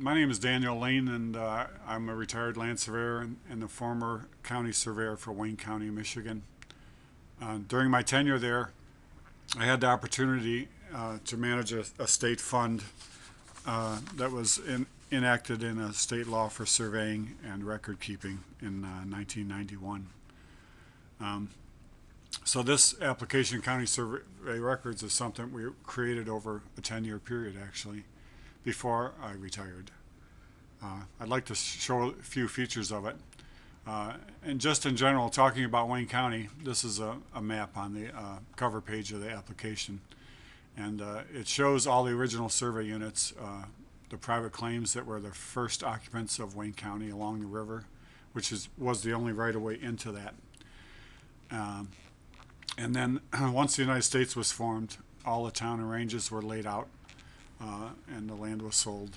My name is Daniel Lane, and I'm a retired land surveyor and the former county surveyor for Wayne County, Michigan. During my tenure there, I had the opportunity to manage a state fund that was enacted in a state law for surveying and record keeping in 1991. So this application, County Survey Records, is something we created over a 10-year period, actually, before I retired. I'd like to show a few features of it. And just in general, talking about Wayne County, this is a map on the cover page of the application. And it shows all the original survey units, the private claims that were the first occupants of Wayne County along the river, which was the only right-of-way into that. And then once the United States was formed, all the town and ranges were laid out and the land was sold.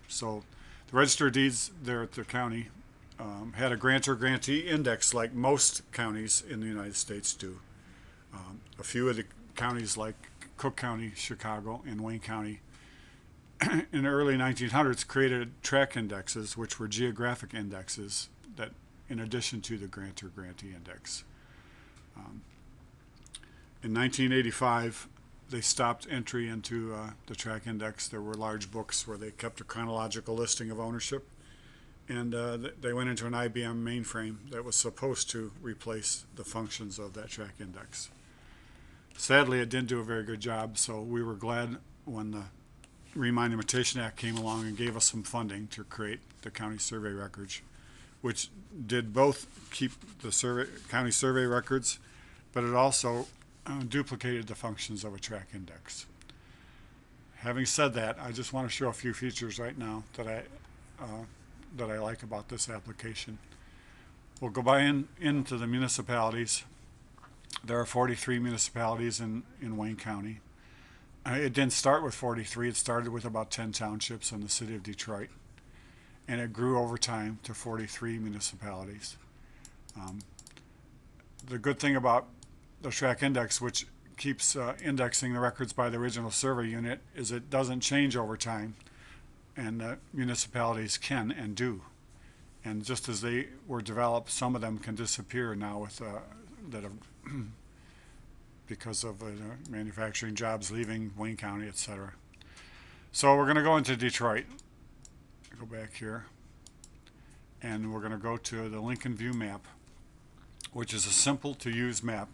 So the Register of Deeds there at the county had a grantor-grantee index like most counties in the United States do. A few of the counties like Cook County, Chicago, and Wayne County in the early 1900s created tract indexes, which were geographic indexes that in addition to the grantor-grantee index. In 1985, they stopped entry into the tract index. There were large books where they kept a chronological listing of ownership, and they went into an IBM mainframe that was supposed to replace the functions of that tract index. Sadly, it didn't do a very good job, so we were glad when the Remonumentation Act came along and gave us some funding to create the county survey records, which did both keep the county survey records, but it also duplicated the functions of a tract index. Having said that, I just want to show a few features right now that I like about this application. We'll go into the municipalities. There are 43 municipalities in Wayne County. It didn't start with 43. It started with about 10 townships in the city of Detroit, and it grew over time to 43 municipalities. The good thing about the tract index, which keeps indexing the records by the original survey unit, is it doesn't change over time, and municipalities can and do. And just as they were developed, some of them can disappear now with that have because of manufacturing jobs leaving Wayne County, etc. So we're going to go into Detroit. Go back here, and we're going to go to the Lincoln View map, which is a simple to use map.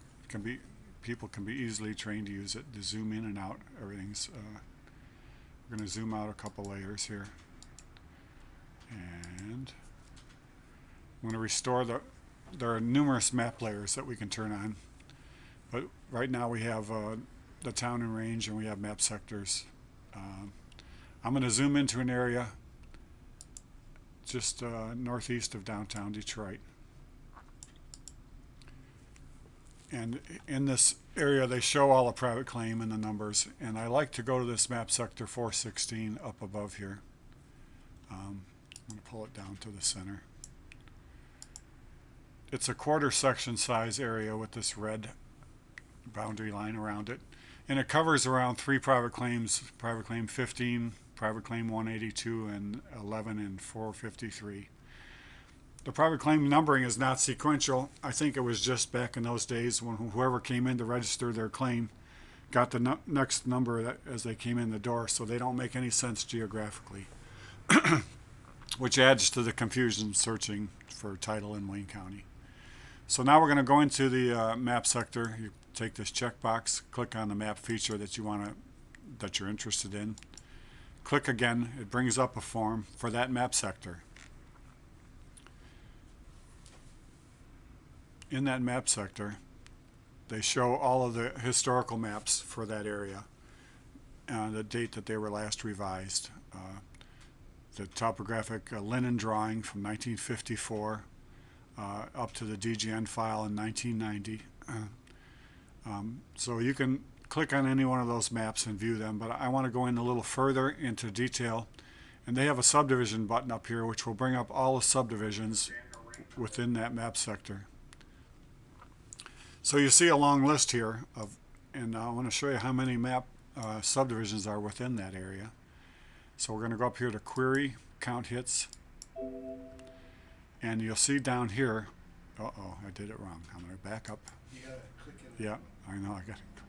People can be easily trained to use it, to zoom in and out. Everything's we're going to zoom out a couple layers here, and I'm going to restore there are numerous map layers that we can turn on, but right now we have the town and range, and we have map sectors. I'm going to zoom into an area just northeast of downtown Detroit. And in this area, they show all the private claim and the numbers. And I like to go to this map sector 416 up above here. I'm going to pull it down to the center. It's a quarter section size area with this red boundary line around it. And it covers around 3 private claims, private claim 15, private claim 182, and 11 and 453. The private claim numbering is not sequential. I think it was just back in those days when whoever came in to register their claim got the next number as they came in the door, so they don't make any sense geographically, which adds to the confusion searching for title in Wayne County. So now we're going to go into the map sector. You take this checkbox, click on the map feature that you're interested in. Click again. It brings up a form for that map sector. In that map sector, they show all of the historical maps for that area, the date that they were last revised, the topographic linen drawing from 1954 up to the DGN file in 1990. So you can click on any one of those maps and view them, but I want to go in a little further into detail, and they have a subdivision button up here which will bring up all the subdivisions within that map sector. So you see a long list here and I want to show you how many map subdivisions are within that area. So we're going to go up here to Query, Count Hits, and you'll see down here, uh-oh, I did it wrong. I'm going to back up. You gotta click in. Yeah, I know, I got it.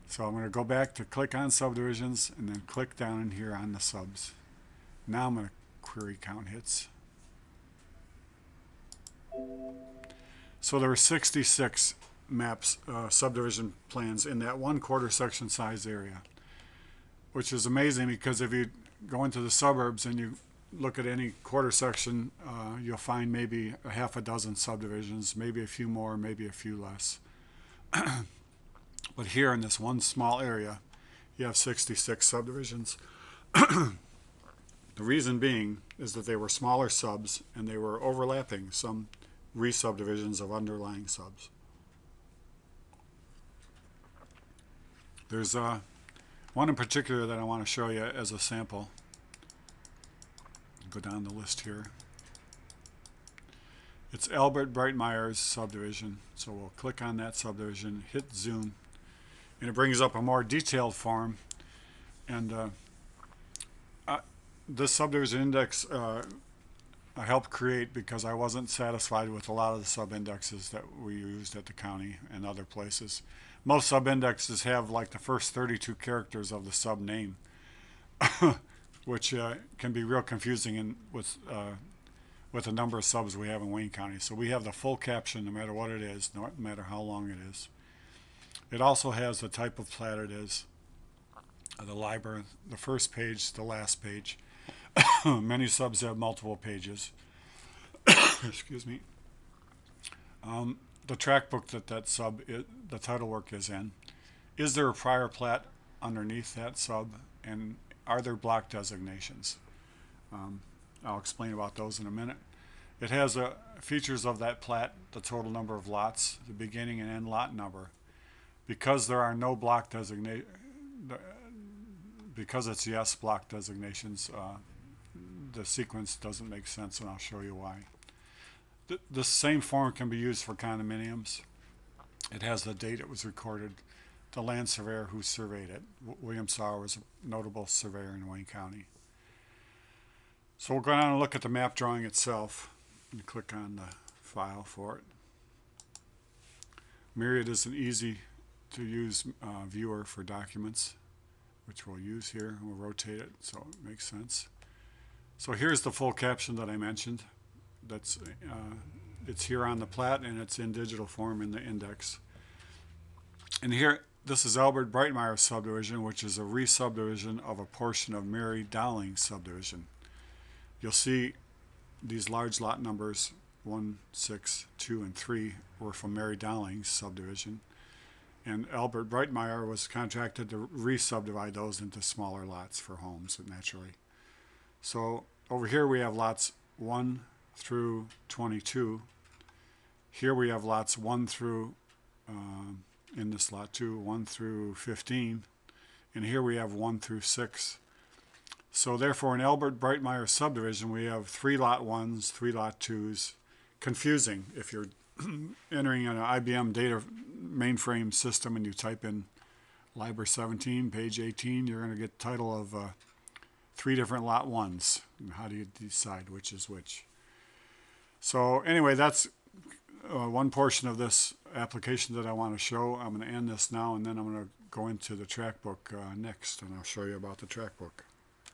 So I'm going to go back to click on subdivisions and then click down in here on the subs. Now I'm going to query count hits. So there were 66 maps, subdivision plans in that 1/4 section size area, which is amazing because if you go into the suburbs and you look at any quarter section, you'll find maybe a half a dozen subdivisions, maybe a few more, maybe a few less. But here in this one small area, you have 66 subdivisions. The reason being is that they were smaller subs and they were overlapping some re-subdivisions of underlying subs. There's one in particular that I want to show you as a sample. Go down the list here. It's Albert Breitmeyer's subdivision. So we'll click on that subdivision, hit zoom, and it brings up a more detailed form. And this subdivision index I helped create because I wasn't satisfied with a lot of the sub-indexes that we used at the county and other places. Most sub-indexes have like the first 32 characters of the sub-name, which can be real confusing with the number of subs we have in Wayne County. So we have the full caption no matter what it is, no matter how long it is. It also has the type of plat it is, the library, the first page, the last page. Many subs have multiple pages. Excuse me. The track book that sub, the title work is in. Is there a prior plat underneath that sub, and are there block designations? I'll explain about those in a minute. It has features of that plat, the total number of lots, the beginning and end lot number. Because there are no block designations, because it's yes block designations, the sequence doesn't make sense, and I'll show you why. The same form can be used for condominiums. It has the date it was recorded, the land surveyor who surveyed it. William Sauer was a notable surveyor in Wayne County. So we'll go down and look at the map drawing itself and click on the file for it. Myriad is an easy to use viewer for documents, which we'll use here. We'll rotate it so it makes sense. So here's the full caption that I mentioned. That's it's here on the plat and it's in digital form in the index. And here, this is Albert Breitmeyer's subdivision, which is a re-subdivision of a portion of Mary Dowling's subdivision. You'll see these large lot numbers 1, 6, 2, and 3 were from Mary Dowling's subdivision. And Albert Breitmeyer was contracted to re-subdivide those into smaller lots for homes, naturally. So over here we have lots 1 through 22. Here we have lots 1 through, in this lot 2, 1 through 15. And here we have 1 through 6. So therefore in Albert Breitmeyer subdivision we have 3 lot 1s, 3 lot 2s. Confusing if you're entering an IBM data mainframe system and you type in Library 17, page 18, you're going to get the title of 3 different lot 1s. And how do you decide which is which? So anyway, that's one portion of this application that I want to show. I'm going to end this now, and then I'm going to go into the track book next, and I'll show you about the track book.